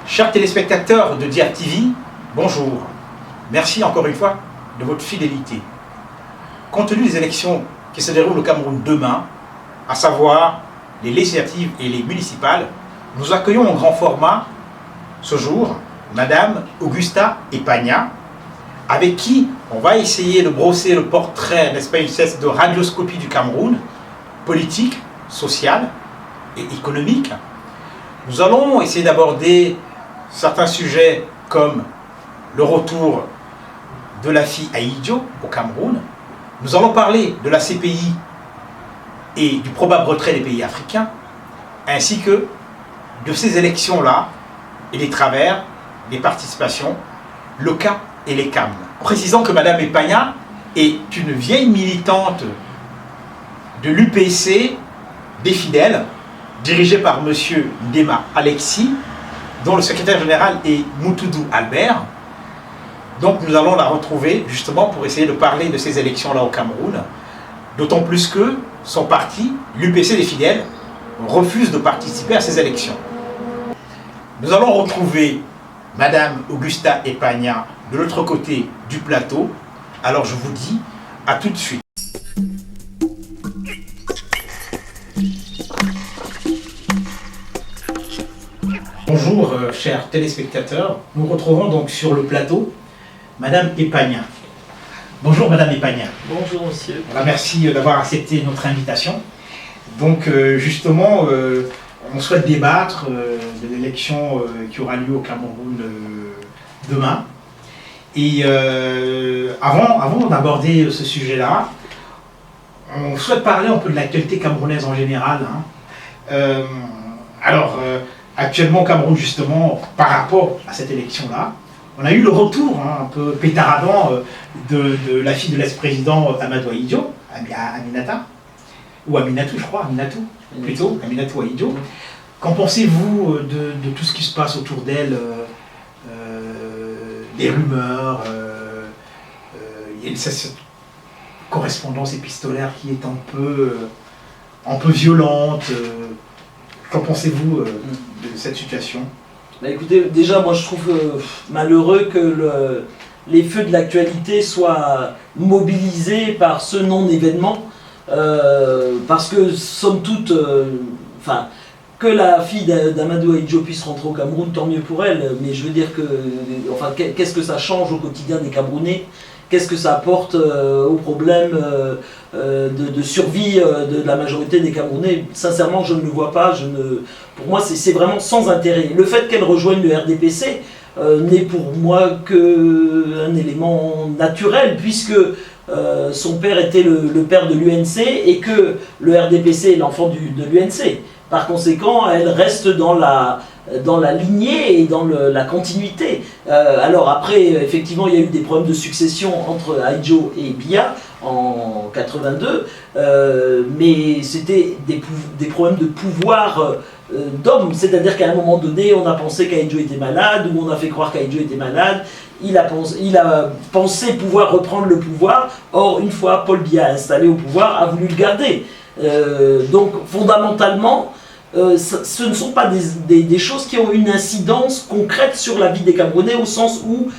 Chers téléspectateurs de DRTV, bonjour. Merci encore une fois de votre fidélité. Compte tenu des élections qui se déroulent au Cameroun demain, à savoir les législatives et les municipales, nous accueillons en grand format ce jour Madame Augusta Epagna, avec qui on va essayer de brosser le portrait, n'est-ce pas, une espèce de radioscopie du Cameroun, politique, sociale et économique. Nous allons essayer d'aborder certains sujets comme le retour de la fille Ahidjo au Cameroun. Nous allons parler de la CPI et du probable retrait des pays africains, ainsi que de ces élections-là et des travers, des participations, le cas et les CAM. Précisant que Mme Epagna est une vieille militante de l'UPC des fidèles, dirigée par M. Ndema Alexis, dont le secrétaire général est Moutoudou Albert. Donc nous allons la retrouver justement pour essayer de parler de ces élections-là au Cameroun, d'autant plus que son parti, l'UPC des fidèles, refuse de participer à ces élections. Nous allons retrouver Madame Augusta Epagna de l'autre côté du plateau. Alors je vous dis à tout de suite. Bonjour chers téléspectateurs, nous retrouvons donc sur le plateau Madame Epagna. Bonjour Madame Epagna. Bonjour monsieur. Voilà, merci d'avoir accepté notre invitation. Donc justement, on souhaite débattre de l'élection qui aura lieu au Cameroun demain. Et avant d'aborder ce sujet-là, on souhaite parler un peu de l'actualité camerounaise en général. Actuellement au Cameroun, justement, par rapport à cette élection-là, on a eu le retour un peu pétaradant de la fille de l'ex-président Amadou Ahidjo, Aminata, ou Aminatou, je crois, Aminatou, plutôt, Aminatou Ahidjo. Qu'en pensez-vous de tout ce qui se passe autour d'elle, des rumeurs, il y a cette correspondance épistolaire qui est un peu violente. Qu'en pensez-vous de cette situation ? Bah écoutez, déjà moi je trouve malheureux que les feux de l'actualité soient mobilisés par ce non-événement, parce que somme toute, que la fille d'Amadou Ahidjo puisse rentrer au Cameroun, tant mieux pour elle, mais je veux dire que, qu'est-ce que ça change au quotidien des Camerounais ? Qu'est-ce que ça apporte au problème de survie de la majorité des Camerounais? Sincèrement, je ne le vois pas. Pour moi, c'est vraiment sans intérêt. Le fait qu'elle rejoigne le RDPC n'est pour moi qu'un élément naturel, puisque son père était le père de l'UNC et que le RDPC est l'enfant de l'UNC. Par conséquent, elle reste dans la lignée et dans la continuité. Alors après, effectivement, il y a eu des problèmes de succession entre Ahidjo et Biya en 82, mais c'était des problèmes de pouvoir d'homme, c'est-à-dire qu'à un moment donné, on a pensé qu'Ahidjo était malade, ou on a fait croire qu'Ahidjo était malade, il a pensé pouvoir reprendre le pouvoir, or une fois Paul Biya installé au pouvoir, a voulu le garder. Donc fondamentalement, ce ne sont pas des choses qui ont une incidence concrète sur la vie des Camerounais, au sens où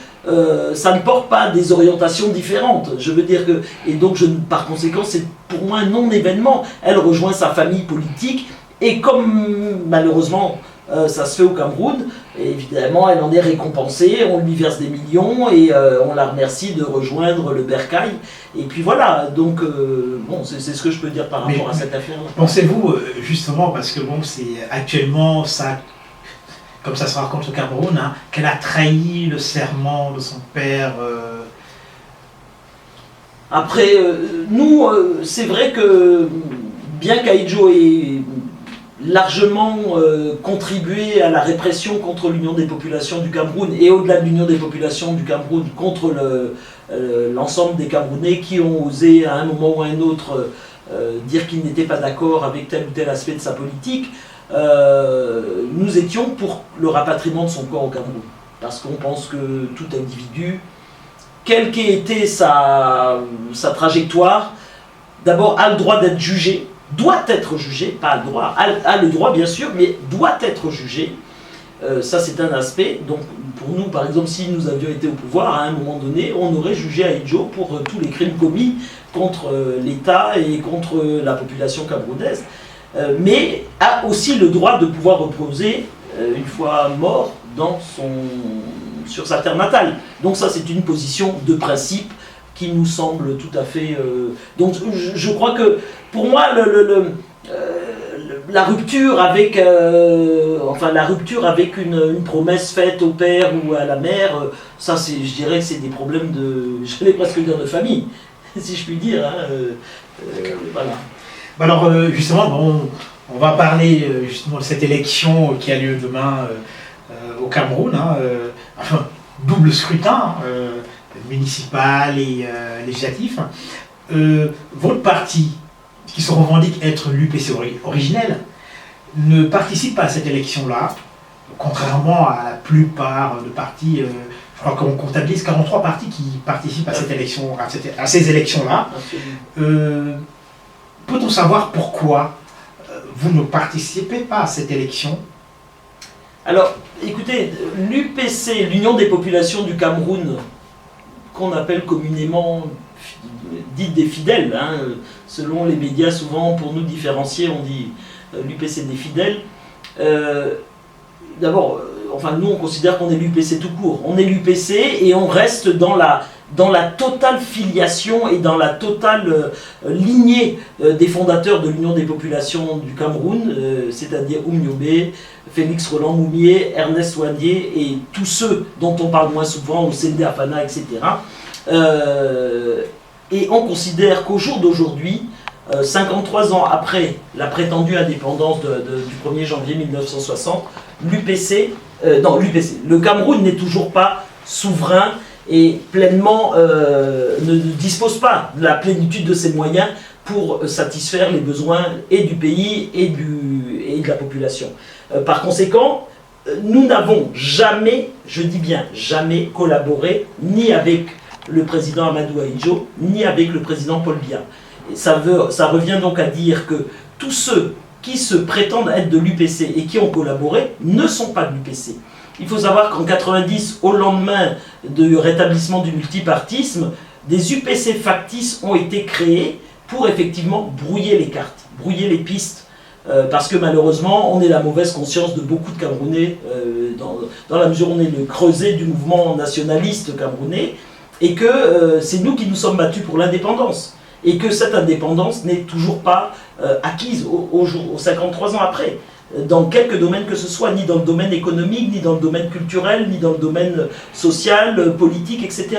ça ne porte pas des orientations différentes. Je veux dire que, et donc par conséquent, c'est pour moi un non-événement. Elle rejoint sa famille politique, et comme malheureusement ça se fait au Cameroun, évidemment elle en est récompensée, on lui verse des millions et on la remercie de rejoindre le bercail. Et puis voilà, donc bon, c'est ce que je peux dire par rapport à cette affaire-là. Pensez-vous justement, parce que bon, c'est actuellement ça, comme ça se raconte au Cameroun, qu'elle a trahi le serment de son père. Après, nous, c'est vrai que bien qu'Ahidjo ait largement contribué à la répression contre l'Union des populations du Cameroun, et au-delà de l'Union des populations du Cameroun, contre l'ensemble des Camerounais qui ont osé à un moment ou à un autre dire qu'ils n'étaient pas d'accord avec tel ou tel aspect de sa politique, nous étions pour le rapatriement de son corps au Cameroun. parce qu'on pense que tout individu, quelle qu'ait été sa trajectoire, d'abord a le droit d'être jugé, doit être jugé, pas le droit, a le droit bien sûr, mais doit être jugé. Ça c'est un aspect. Donc pour nous, par exemple, si nous avions été au pouvoir à un moment donné, on aurait jugé Ahidjo pour tous les crimes commis contre l'État et contre la population camerounaise, mais a aussi le droit de pouvoir reposer une fois mort sur sa terre natale. Donc ça c'est une position de principe qui nous semble tout à fait... Donc je crois que pour moi la rupture avec une promesse faite au père ou à la mère, ça c'est, je dirais que c'est des problèmes j'allais presque dire de famille, si je puis dire. Voilà. Alors justement, bon, on va parler justement de cette élection qui a lieu demain au Cameroun, enfin double scrutin, municipal et législatif. Votre parti, qui se revendique être l'UPC originel, ne participe pas à cette élection-là, contrairement à la plupart de partis. Je crois qu'on comptabilise 43 partis qui participent à cette élection, à ces élections-là. Peut-on savoir pourquoi vous ne participez pas à cette élection? Alors, écoutez, l'UPC, l'Union des populations du Cameroun, qu'on appelle communément dite des fidèles, selon les médias, souvent pour nous différencier, on dit l'UPC des fidèles. D'abord, nous on considère qu'on est l'UPC tout court. On est l'UPC et on reste dans la totale filiation et dans la totale lignée des fondateurs de l'Union des populations du Cameroun, c'est-à-dire Oumniobé, Félix Roland Moumié, Ernest Ouadier et tous ceux dont on parle moins souvent, Ousseinde Afana, etc. Et on considère qu'au jour d'aujourd'hui, 53 ans après la prétendue indépendance du 1er janvier 1960, le Cameroun n'est toujours pas souverain et pleinement ne dispose pas de la plénitude de ses moyens pour satisfaire les besoins et du pays et de la population. Par conséquent, nous n'avons jamais, je dis bien jamais, collaboré ni avec le président Amadou Ahidjo, ni avec le président Paul Biya. Et ça revient donc à dire que tous ceux qui se prétendent être de l'UPC et qui ont collaboré ne sont pas de l'UPC. Il faut savoir qu'en 90, au lendemain du rétablissement du multipartisme, des UPC factices ont été créés pour effectivement brouiller les cartes, brouiller les pistes, parce que malheureusement, on est la mauvaise conscience de beaucoup de Camerounais, dans la mesure où on est le creuset du mouvement nationaliste camerounais, et que c'est nous qui nous sommes battus pour l'indépendance, et que cette indépendance n'est toujours pas acquise aux 53 ans après, dans quelque domaine que ce soit, ni dans le domaine économique, ni dans le domaine culturel, ni dans le domaine social, politique, etc.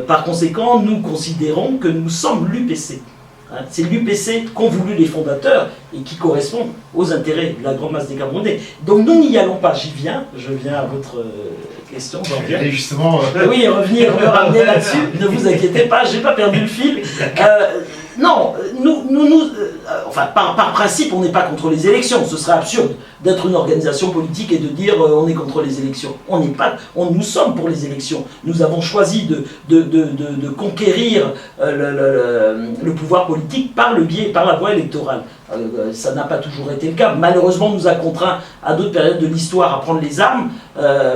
Par conséquent, nous considérons que nous sommes l'UPC. C'est l'UPC qu'ont voulu les fondateurs et qui correspond aux intérêts de la grande masse des Camerounais. Donc nous n'y allons pas, je viens à votre question. Et justement... Oui, me ramener là-dessus, ne vous inquiétez pas, j'ai pas perdu le fil. Non, par principe, on n'est pas contre les élections. Ce serait absurde d'être une organisation politique et de dire on est contre les élections. Nous sommes pour les élections. Nous avons choisi de conquérir le pouvoir politique par la voie électorale. Ça n'a pas toujours été le cas. Malheureusement, on nous a contraints à d'autres périodes de l'histoire à prendre les armes,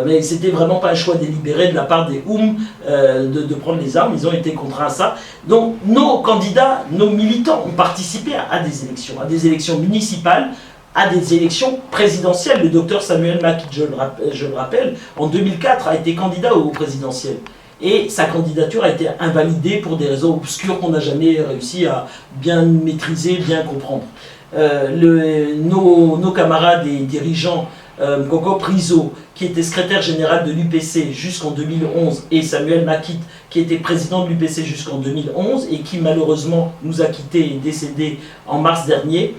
mais c'était vraiment pas un choix délibéré de la part des de prendre les armes. Ils ont été contraints à ça. Donc nos candidats, nos militants ont participé à des élections municipales, à des élections présidentielles. Le docteur Samuel Makit, je le rappelle, en 2004 a été candidat au présidentiel. Et sa candidature a été invalidée pour des raisons obscures qu'on n'a jamais réussi à bien maîtriser, bien comprendre. Nos camarades et dirigeants, Coco Priso, qui était secrétaire général de l'UPC jusqu'en 2011, et Samuel Makit, qui était président de l'UPC jusqu'en 2011, et qui malheureusement nous a quittés et décédé en mars dernier,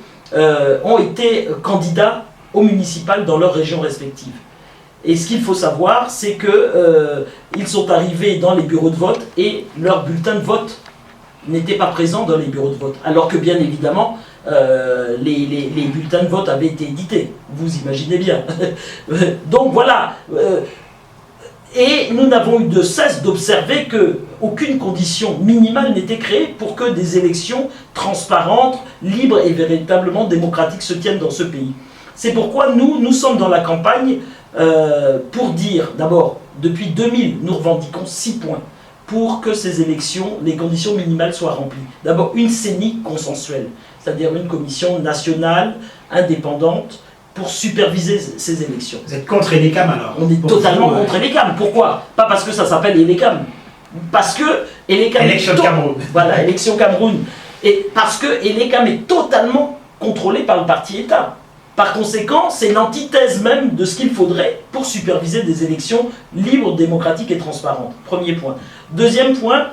ont été candidats au municipal dans leurs régions respectives. Et ce qu'il faut savoir, c'est qu'ils sont arrivés dans les bureaux de vote et leur bulletin de vote n'était pas présent dans les bureaux de vote. Alors que bien évidemment, les bulletins de vote avaient été édités. Vous imaginez bien. Donc voilà, Et nous n'avons eu de cesse d'observer qu'aucune condition minimale n'était créée pour que des élections transparentes, libres et véritablement démocratiques se tiennent dans ce pays. C'est pourquoi nous sommes dans la campagne pour dire, d'abord, depuis 2000, nous revendiquons 6 points pour que ces élections, les conditions minimales soient remplies. D'abord, une CENI consensuelle, c'est-à-dire une commission nationale, indépendante, pour superviser ces élections. Vous êtes contre Elecam alors? On est totalement contre Elecam. Pourquoi? Pas parce que ça s'appelle Elecam. Parce que Elecam Élection Cameroun. Voilà, élection Cameroun. Et parce que Elecam est totalement contrôlé par le parti État. Par conséquent, c'est l'antithèse même de ce qu'il faudrait pour superviser des élections libres, démocratiques et transparentes. Premier point. Deuxième point,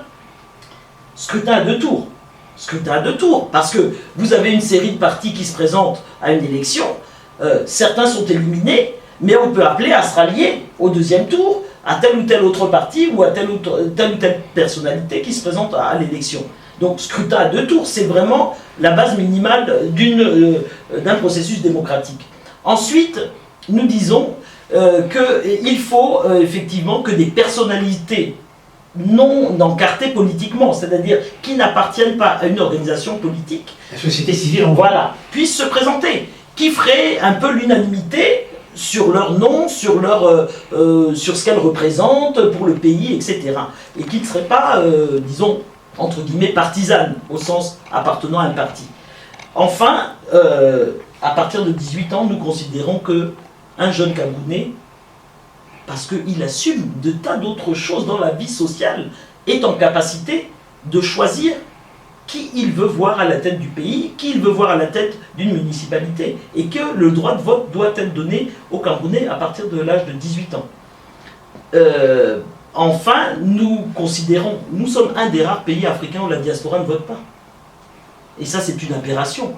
scrutin à 2 tours. Scrutin à 2 tours, parce que vous avez une série de partis qui se présentent à une élection. Certains sont éliminés, mais on peut appeler à se rallier au 2e tour à tel ou tel autre parti ou à telle ou telle personnalité qui se présente à l'élection. Donc scrutin à 2 tours, c'est vraiment la base minimale d'un processus démocratique. Ensuite, nous disons qu'il faut effectivement que des personnalités non encartées politiquement, c'est-à-dire qui n'appartiennent pas à une organisation politique, la société civile, voilà, puissent se présenter, qui ferait un peu l'unanimité sur leur nom, sur ce qu'elles représentent pour le pays, etc. Et qui ne seraient pas, disons, entre guillemets, partisanes, au sens appartenant à un parti. Enfin, à partir de 18 ans, nous considérons qu'un jeune Camerounais, parce qu'il assume de tas d'autres choses dans la vie sociale, est en capacité de choisir qui il veut voir à la tête du pays, qui il veut voir à la tête d'une municipalité, et que le droit de vote doit être donné aux Camerounais à partir de l'âge de 18 ans. Enfin, nous considérons, nous sommes un des rares pays africains où la diaspora ne vote pas. Et ça, c'est une aberration.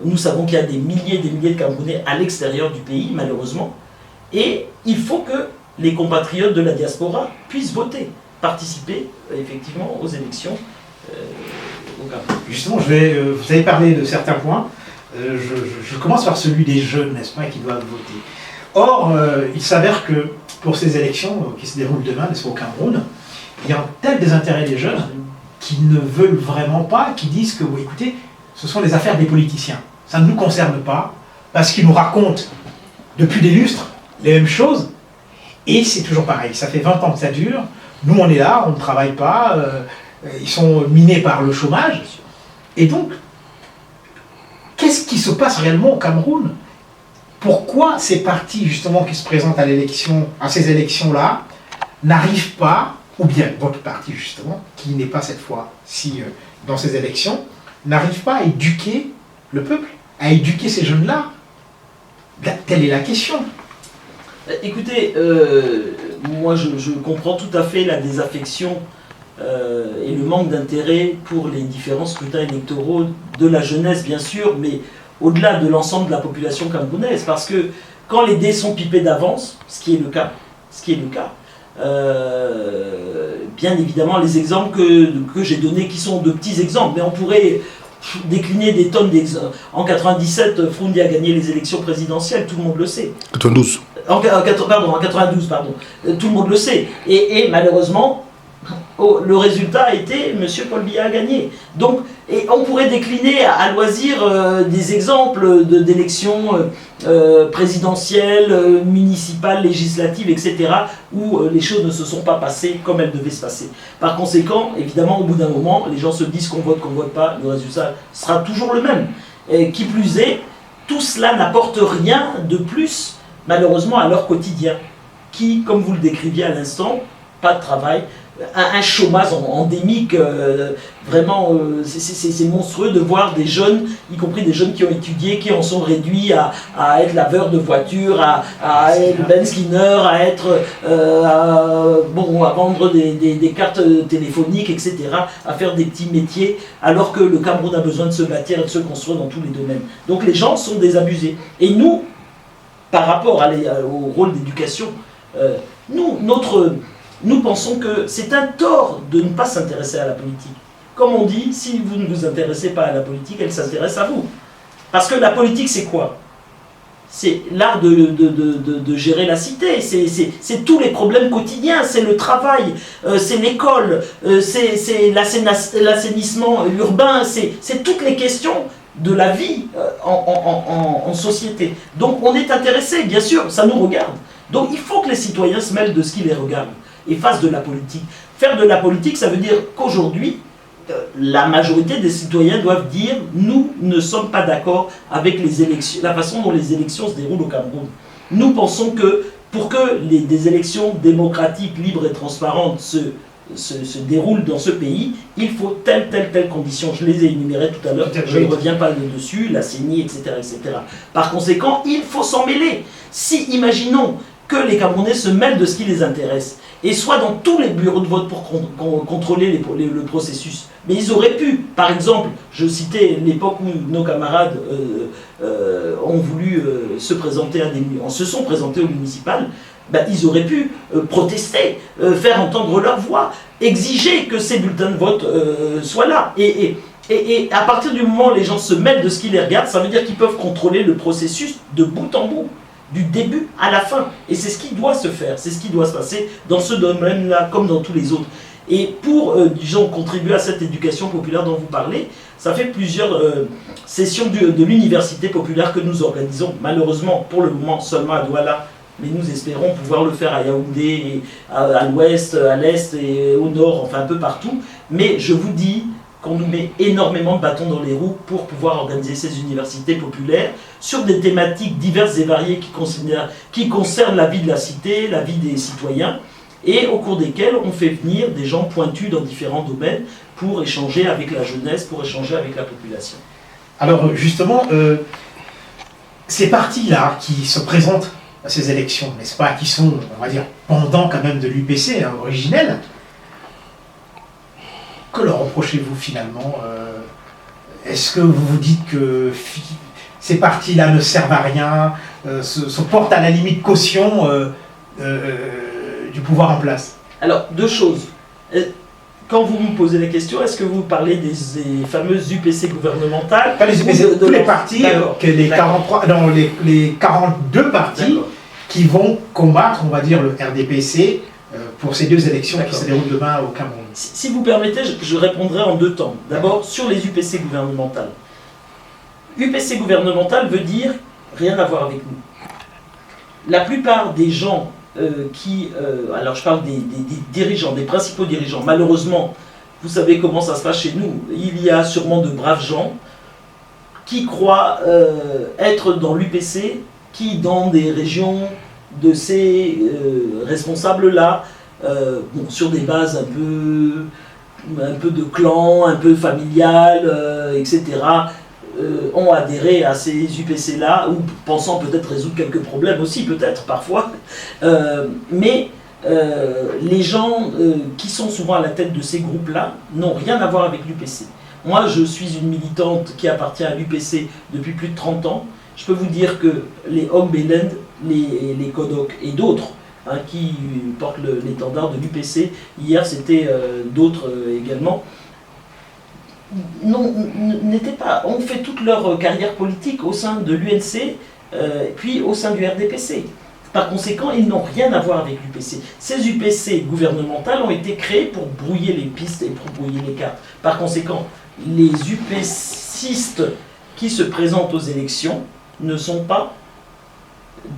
Nous savons qu'il y a des milliers de Camerounais à l'extérieur du pays, malheureusement, et il faut que les compatriotes de la diaspora puissent voter, participer effectivement aux élections. Justement, vous avez parlé de certains points. Je commence par celui des jeunes, n'est-ce pas, qui doivent voter. Or, il s'avère que pour ces élections qui se déroulent demain, n'est-ce pas, au Cameroun, il y a un tel désintérêt des jeunes qui ne veulent vraiment pas, qui disent que, oui, écoutez, ce sont les affaires des politiciens. Ça ne nous concerne pas, parce qu'ils nous racontent depuis des lustres les mêmes choses, et c'est toujours pareil. Ça fait 20 ans que ça dure. Nous, on est là, on ne travaille pas. Ils sont minés par le chômage. Et donc, qu'est-ce qui se passe réellement au Cameroun? Pourquoi ces partis, justement, qui se présentent à ces élections-là, n'arrivent pas, ou bien votre parti, justement, qui n'est pas cette fois-ci dans ces élections, n'arrive pas à éduquer le peuple, à éduquer ces jeunes-là? Telle est la question. Écoutez, moi je comprends tout à fait la désaffection et le manque d'intérêt pour les différents scrutins électoraux de la jeunesse, bien sûr, mais au-delà de l'ensemble de la population camerounaise, parce que quand les dés sont pipés d'avance, ce qui est le cas, bien évidemment les exemples que j'ai donnés, qui sont de petits exemples, mais on pourrait décliner des tonnes d'exemples. En 97, Froundi a gagné les élections présidentielles, tout le monde le sait. 92. En 92, pardon. Tout le monde le sait. Et malheureusement, le résultat a été M. Paul Biya a gagné. Donc, et on pourrait décliner à loisir des exemples d'élections présidentielles, municipales, législatives, etc., où les choses ne se sont pas passées comme elles devaient se passer. Par conséquent, évidemment, au bout d'un moment, les gens se disent qu'on vote pas, le résultat sera toujours le même. Et qui plus est, tout cela n'apporte rien de plus, malheureusement, à leur quotidien, qui, comme vous le décriviez à l'instant, pas de travail, un chômage endémique, vraiment, c'est monstrueux de voir des jeunes, y compris des jeunes qui ont étudié, qui en sont réduits à être laveurs de voitures, à être benskinner, à vendre des cartes téléphoniques, etc., à faire des petits métiers, alors que le Cameroun a besoin de se bâtir et de se construire dans tous les domaines. Donc les gens sont désabusés. Et nous, par rapport au rôle d'éducation, nous pensons que c'est un tort de ne pas s'intéresser à la politique. Comme on dit, si vous ne vous intéressez pas à la politique, elle s'intéresse à vous. Parce que la politique, c'est quoi? c'est l'art de gérer la cité, c'est tous les problèmes quotidiens, c'est le travail, c'est l'école, c'est l'assainissement urbain, c'est toutes les questions de la vie en société. Donc on est intéressé, bien sûr, ça nous regarde. Donc il faut que les citoyens se mêlent de ce qui les regarde et fassent de la politique. Faire de la politique, ça veut dire qu'aujourd'hui, la majorité des citoyens doivent dire « nous ne sommes pas d'accord avec les élections, la façon dont les élections se déroulent au Cameroun. Nous pensons que pour que des élections démocratiques, libres et transparentes se déroulent dans ce pays, il faut telle condition. » Je les ai énumérées tout à l'heure, je ne reviens pas dessus, la CENI, etc., etc. Par conséquent, il faut s'en mêler. Si, imaginons que les Camerounais se mêlent de ce qui les intéresse, et soient dans tous les bureaux de vote pour contrôler le processus. Mais ils auraient pu, par exemple, je citais l'époque où nos camarades ont voulu se sont présentés au municipal, ben, ils auraient pu protester, faire entendre leur voix, exiger que ces bulletins de vote soient là. Et à partir du moment où les gens se mêlent de ce qui les regarde, ça veut dire qu'ils peuvent contrôler le processus de bout en bout, du début à la fin. Et c'est ce qui doit se faire, c'est ce qui doit se passer dans ce domaine-là, comme dans tous les autres. Et pour, disons, contribuer à cette éducation populaire dont vous parlez, ça fait plusieurs sessions de l'université populaire que nous organisons, malheureusement, pour le moment, seulement à Douala, mais nous espérons pouvoir le faire à Yaoundé, à l'ouest, à l'est et au nord, enfin un peu partout. Mais je vous dis qu'on nous met énormément de bâtons dans les roues pour pouvoir organiser ces universités populaires sur des thématiques diverses et variées qui concernent la vie de la cité, la vie des citoyens, et au cours desquelles on fait venir des gens pointus dans différents domaines pour échanger avec la jeunesse, pour échanger avec la population. Alors justement, ces partis-là qui se présentent à ces élections, n'est-ce pas, qui sont, on va dire, pendant quand même de l'UPC hein, originel, que leur reprochez-vous finalement Est-ce que vous vous dites que ces partis-là ne servent à rien, se portent à la limite caution du pouvoir en place? Alors, deux choses. Quand vous me posez la question, est-ce que vous parlez des fameuses UPC gouvernementales? Pas les UPC, tous les partis, que les 43, non, les 42 partis qui vont combattre, on va dire, le RDPC pour ces deux élections qui se déroulent demain au Cameroun. Si vous permettez, je répondrai en deux temps. D'abord, sur les UPC gouvernementales. UPC gouvernementale veut dire rien à voir avec nous. La plupart des gens alors je parle des dirigeants, des principaux dirigeants, malheureusement, vous savez comment ça se passe chez nous, il y a sûrement de braves gens qui croient être dans l'UPC, qui dans des régions de ces responsables-là, sur des bases un peu de clan, un peu familial, etc., ont adhéré à ces UPC-là, ou pensant peut-être résoudre quelques problèmes aussi, peut-être, parfois. Mais les gens qui sont souvent à la tête de ces groupes-là n'ont rien à voir avec l'UPC. Moi, je suis une militante qui appartient à l'UPC depuis plus de 30 ans. Je peux vous dire que les Hogbelend, les Kodok et d'autres, hein, qui portent l'étendard de l'UPC, hier c'était d'autres également, n'étaient pas, ont fait toute leur carrière politique au sein de l'UNC, puis au sein du RDPC. Par conséquent, ils n'ont rien à voir avec l'UPC. Ces UPC gouvernementales ont été créées pour brouiller les pistes et pour brouiller les cartes. Par conséquent, les UPCistes qui se présentent aux élections ne sont pas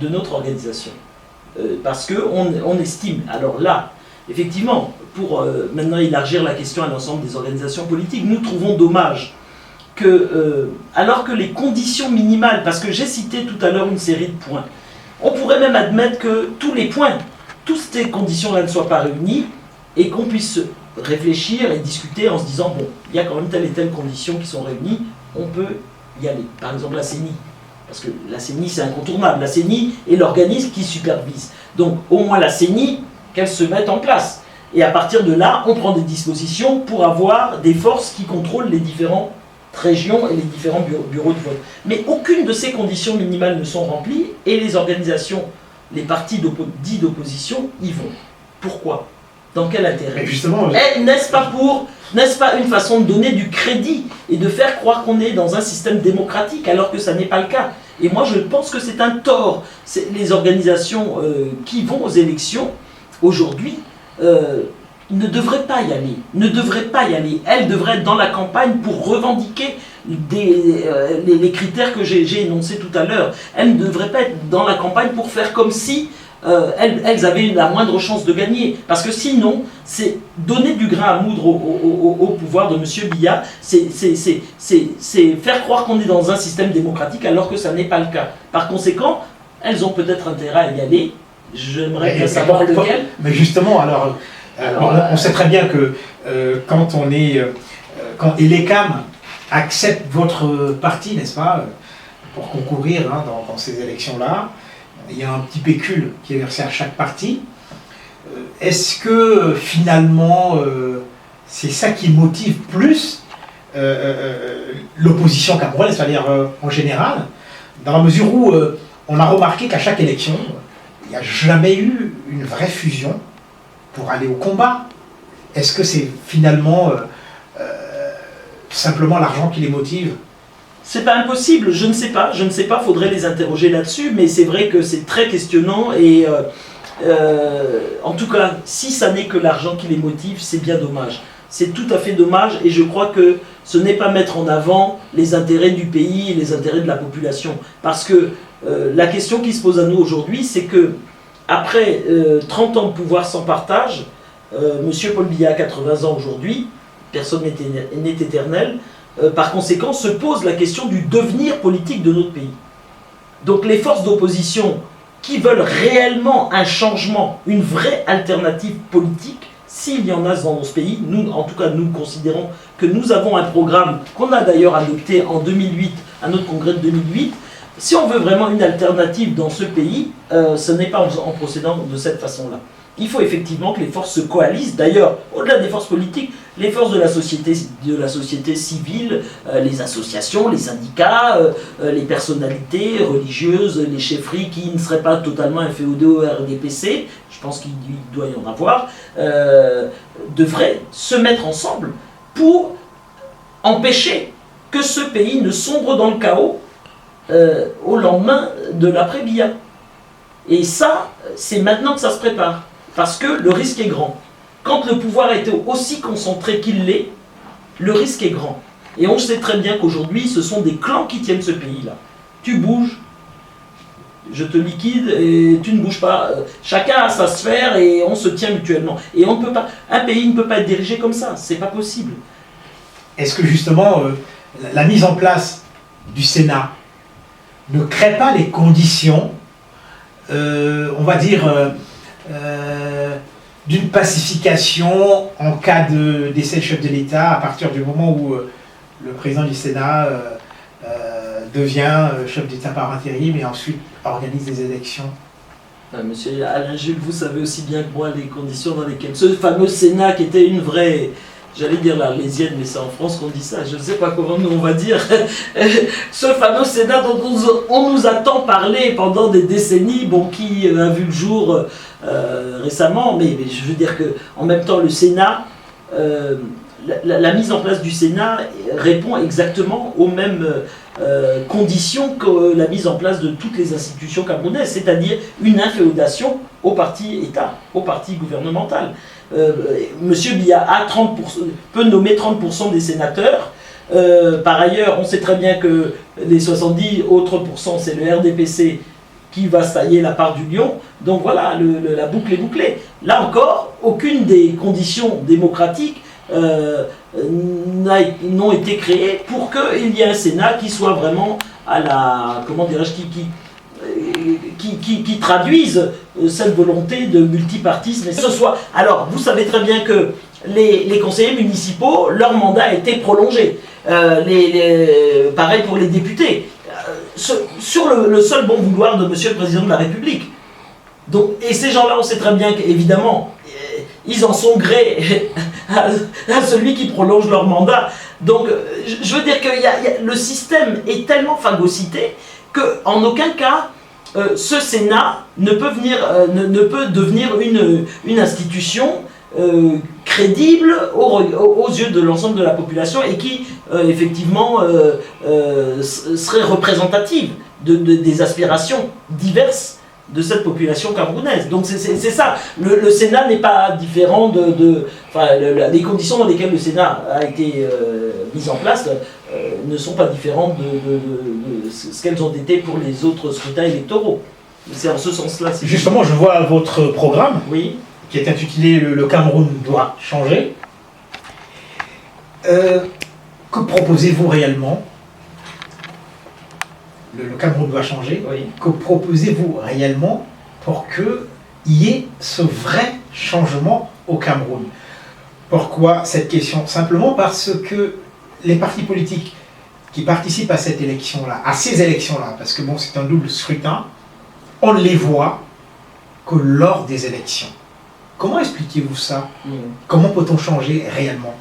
de notre organisation. Parce qu'on estime, alors là, effectivement, pour maintenant élargir la question à l'ensemble des organisations politiques, nous trouvons dommage que, alors que les conditions minimales, parce que j'ai cité tout à l'heure une série de points, on pourrait même admettre que tous les points, toutes ces conditions-là ne soient pas réunies et qu'on puisse réfléchir et discuter en se disant, bon, il y a quand même telle et telle conditions qui sont réunies, on peut y aller. Par exemple, la CENI. Parce que la CENI, c'est incontournable. La CENI est l'organisme qui supervise. Donc, au moins la CENI, qu'elle se mette en place. Et à partir de là, on prend des dispositions pour avoir des forces qui contrôlent les différentes régions et les différents bureaux de vote. Mais aucune de ces conditions minimales ne sont remplies et les organisations, les partis dits d'opposition y vont. Pourquoi? Dans quel intérêt? Justement, n'est-ce pas une façon de donner du crédit et de faire croire qu'on est dans un système démocratique alors que ça n'est pas le cas? Et moi, je pense que c'est un tort. Les organisations qui vont aux élections, aujourd'hui, ne devraient pas y aller. Ne devraient pas y aller. Elles devraient être dans la campagne pour revendiquer les critères que j'ai énoncés tout à l'heure. Elles ne devraient pas être dans la campagne pour faire comme si elles avaient la moindre chance de gagner. Parce que sinon, c'est donner du grain à moudre au pouvoir de M. Biya, c'est faire croire qu'on est dans un système démocratique alors que ça n'est pas le cas. Par conséquent, elles ont peut-être intérêt à y aller. J'aimerais bien savoir lequel. Mais justement, alors on sait très bien que quand l'ECAM accepte votre parti, n'est-ce pas, pour concourir dans ces élections-là, il y a un petit pécule qui est versé à chaque parti. Est-ce que finalement c'est ça qui motive plus l'opposition camerounaise, c'est-à-dire en général, dans la mesure où on a remarqué qu'à chaque élection, il n'y a jamais eu une vraie fusion pour aller au combat? Est-ce que c'est finalement simplement l'argent qui les motive? C'est pas impossible, je ne sais pas, faudrait les interroger là-dessus, mais c'est vrai que c'est très questionnant et en tout cas, si ça n'est que l'argent qui les motive, c'est bien dommage. C'est tout à fait dommage et je crois que ce n'est pas mettre en avant les intérêts du pays et les intérêts de la population. Parce que la question qui se pose à nous aujourd'hui, c'est que après 30 ans de pouvoir sans partage, M. Paul Biya a 80 ans aujourd'hui, personne n'est éternel, par conséquent se pose la question du devenir politique de notre pays. Donc les forces d'opposition qui veulent réellement un changement, une vraie alternative politique, s'il y en a dans ce pays, nous, en tout cas, nous considérons que nous avons un programme qu'on a d'ailleurs adopté en 2008, à notre congrès de 2008. Si on veut vraiment une alternative dans ce pays, ce n'est pas en procédant de cette façon-là. Il faut effectivement que les forces se coalisent. D'ailleurs, au-delà des forces politiques, les forces de la société civile, les associations, les syndicats, les personnalités religieuses, les chefferies qui ne seraient pas totalement inféodées au RDPC, je pense qu'il doit y en avoir, devraient se mettre ensemble pour empêcher que ce pays ne sombre dans le chaos au lendemain de l'après-Biya. Et ça, c'est maintenant que ça se prépare. Parce que le risque est grand. Quand le pouvoir était aussi concentré qu'il l'est, le risque est grand. Et on sait très bien qu'aujourd'hui, ce sont des clans qui tiennent ce pays-là. Tu bouges, je te liquide et tu ne bouges pas. Chacun a sa sphère et on se tient mutuellement. Et on ne peut pas, un pays ne peut pas être dirigé comme ça. C'est pas possible. Est-ce que justement, la mise en place du Sénat ne crée pas les conditions, on va dire, d'une pacification en cas de décès du chef de l'État, à partir du moment où le président du Sénat devient chef d'État par intérim et ensuite organise des élections? Monsieur Alain Jules, vous savez aussi bien que moi les conditions dans lesquelles ce fameux Sénat qui était une vraie, j'allais dire l'arlésienne, mais c'est en France qu'on dit ça, je ne sais pas comment nous on va dire, ce fameux Sénat dont on nous a tant parlé pendant des décennies, bon, qui a vu le jour récemment, mais je veux dire qu'en même temps le Sénat, la mise en place du Sénat répond exactement aux mêmes conditions que la mise en place de toutes les institutions camerounaises, c'est-à-dire une inféodation au parti État, au parti gouvernemental. Monsieur Biya a 30%, peut nommer 30% des sénateurs. Par ailleurs, on sait très bien que les 70 autres pourcents, c'est le RDPC qui va se tailler la part du lion. Donc voilà, la boucle est bouclée. Là encore, aucune des conditions démocratiques n'ont été créées pour qu'il y ait un Sénat qui soit vraiment à la, comment dirais-je, qui traduise cette volonté de multipartisme. Et ce soit, alors, vous savez très bien que les conseillers municipaux, leur mandat a été prolongé. Pareil pour les députés. Sur le seul bon vouloir de Monsieur le Président de la République. Donc, et ces gens-là, on sait très bien qu'évidemment, ils en sont gré à celui qui prolonge leur mandat. Donc, je veux dire que le système est tellement phagocyté qu'en aucun cas, ce Sénat ne peut devenir une institution crédible aux yeux de l'ensemble de la population et qui, effectivement, serait représentative. des aspirations diverses de cette population camerounaise. Donc c'est ça, le Sénat n'est pas différent les conditions dans lesquelles le Sénat a été mis en place ne sont pas différentes de ce qu'elles ont été pour les autres scrutins électoraux. C'est en ce sens-là. Justement, je vois votre programme, oui, qui est intitulé « Le Cameroun doit changer ». Que proposez-vous réellement? Le Cameroun doit changer. Oui. Que proposez-vous réellement pour qu'il y ait ce vrai changement au Cameroun? Pourquoi cette question? Simplement parce que les partis politiques qui participent à cette élection-là, à ces élections-là, parce que bon, c'est un double scrutin, on ne les voit que lors des élections. Comment expliquez-vous ça? Comment peut-on changer réellement?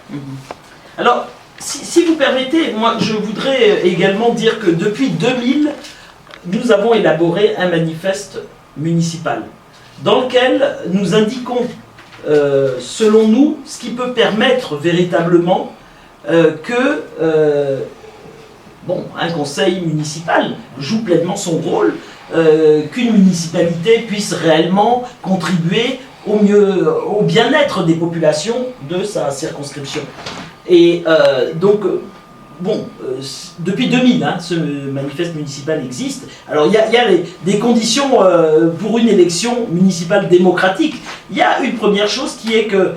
Alors, si vous permettez, moi je voudrais également dire que depuis 2000, nous avons élaboré un manifeste municipal dans lequel nous indiquons, selon nous, ce qui peut permettre véritablement que un conseil municipal joue pleinement son rôle, qu'une municipalité puisse réellement contribuer au bien-être des populations de sa circonscription. Et depuis 2000, ce manifeste municipal existe. Alors il y a des conditions pour une élection municipale démocratique. Il y a une première chose qui est que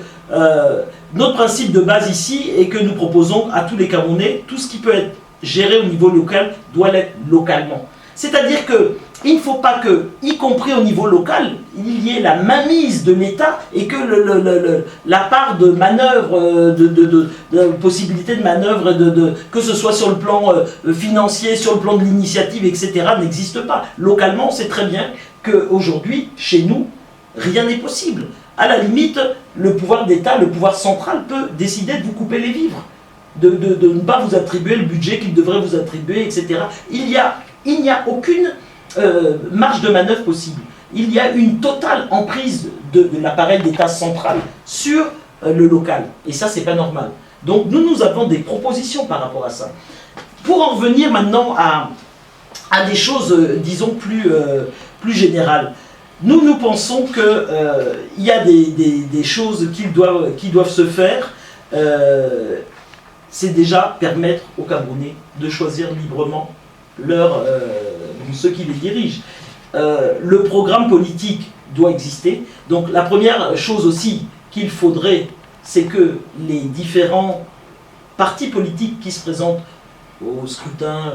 notre principe de base ici est que nous proposons à tous les Camerounais, tout ce qui peut être géré au niveau local doit l'être localement. C'est-à-dire qu'il ne faut pas que, y compris au niveau local, il y ait la mainmise de l'État et que la part de manœuvre, de possibilité de manœuvre, que ce soit sur le plan financier, sur le plan de l'initiative, etc., n'existe pas. Localement, on sait très bien qu'aujourd'hui, chez nous, rien n'est possible. À la limite, le pouvoir d'État, le pouvoir central peut décider de vous couper les vivres, de ne pas vous attribuer le budget qu'il devrait vous attribuer, etc. Il n'y a aucune marge de manœuvre possible. Il y a une totale emprise de l'appareil d'État central sur le local. Et ça, c'est pas normal. Donc nous avons des propositions par rapport à ça. Pour en revenir maintenant à des choses, disons, plus générales. Nous pensons qu'il y a des choses qui doivent se faire. C'est déjà permettre aux Camerounais de choisir librement ceux qui les dirigent. Le programme politique doit exister. Donc la première chose aussi qu'il faudrait, c'est que les différents partis politiques qui se présentent au scrutin,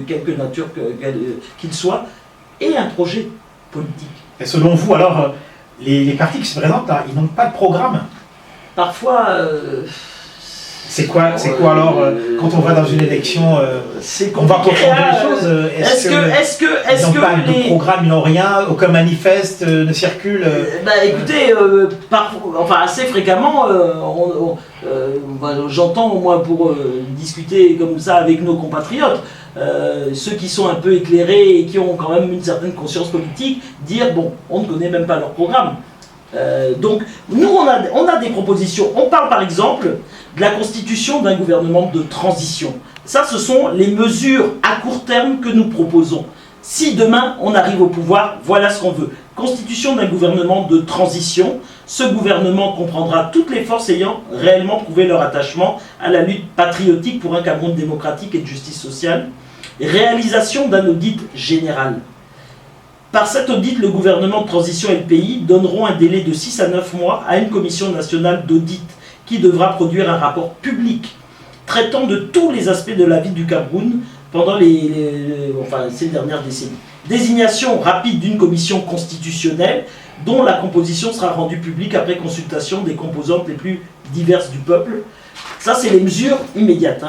quelque nature qu'il soit, aient un projet politique. Et selon vous, alors, les partis qui se présentent, là, ils n'ont pas de programme? Parfois... C'est quoi alors, quand on va dans une élection, on va confondre les choses? Est-ce qu'ils n'ont pas de programme, ils n'ont rien, aucun manifeste ne circule? Écoutez, assez fréquemment, j'entends au moins pour discuter comme ça avec nos compatriotes, ceux qui sont un peu éclairés et qui ont quand même une certaine conscience politique, dire on ne connaît même pas leur programme. Donc nous on a des propositions. On parle par exemple de la constitution d'un gouvernement de transition. Ça, ce sont les mesures à court terme que nous proposons. Si demain on arrive au pouvoir, voilà ce qu'on veut. Constitution d'un gouvernement de transition. Ce gouvernement comprendra toutes les forces ayant réellement prouvé leur attachement à la lutte patriotique pour un Cameroun démocratique et de justice sociale. Réalisation d'un audit général. Par cet audit, le gouvernement de transition et le pays donneront un délai de 6 à 9 mois à une commission nationale d'audit qui devra produire un rapport public traitant de tous les aspects de la vie du Cameroun pendant ces dernières décennies. Désignation rapide d'une commission constitutionnelle dont la composition sera rendue publique après consultation des composantes les plus diverses du peuple. Ça, c'est les mesures immédiates.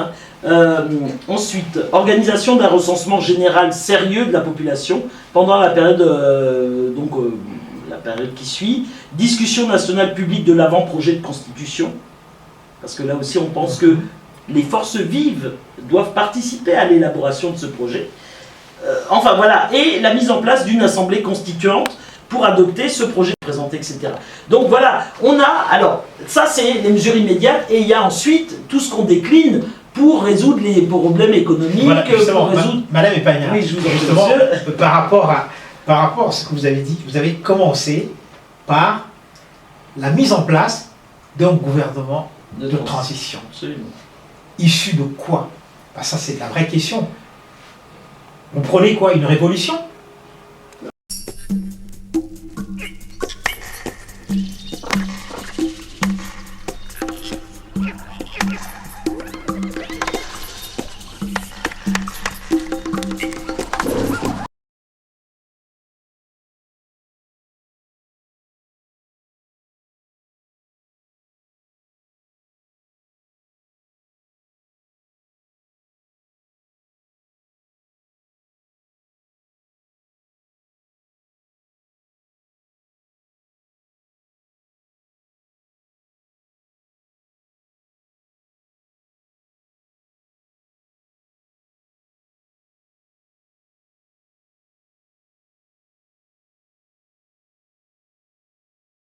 Ensuite, organisation d'un recensement général sérieux de la population pendant la période, la période qui suit. Discussion nationale publique de l'avant-projet de constitution. Parce que là aussi, on pense que les forces vives doivent participer à l'élaboration de ce projet. Et la mise en place d'une assemblée constituante pour adopter ce projet présenté, etc. Donc voilà, ça c'est les mesures immédiates, et il y a ensuite tout ce qu'on décline pour résoudre les problèmes économiques, Voilà, justement, pour résoudre... Madame Epagna, Oui, je vous en prie, justement, monsieur. par rapport à ce que vous avez dit, vous avez commencé par la mise en place d'un gouvernement de transition. Absolument. Issu de quoi? Bah, ça, c'est la vraie question. On prenait quoi? Une révolution?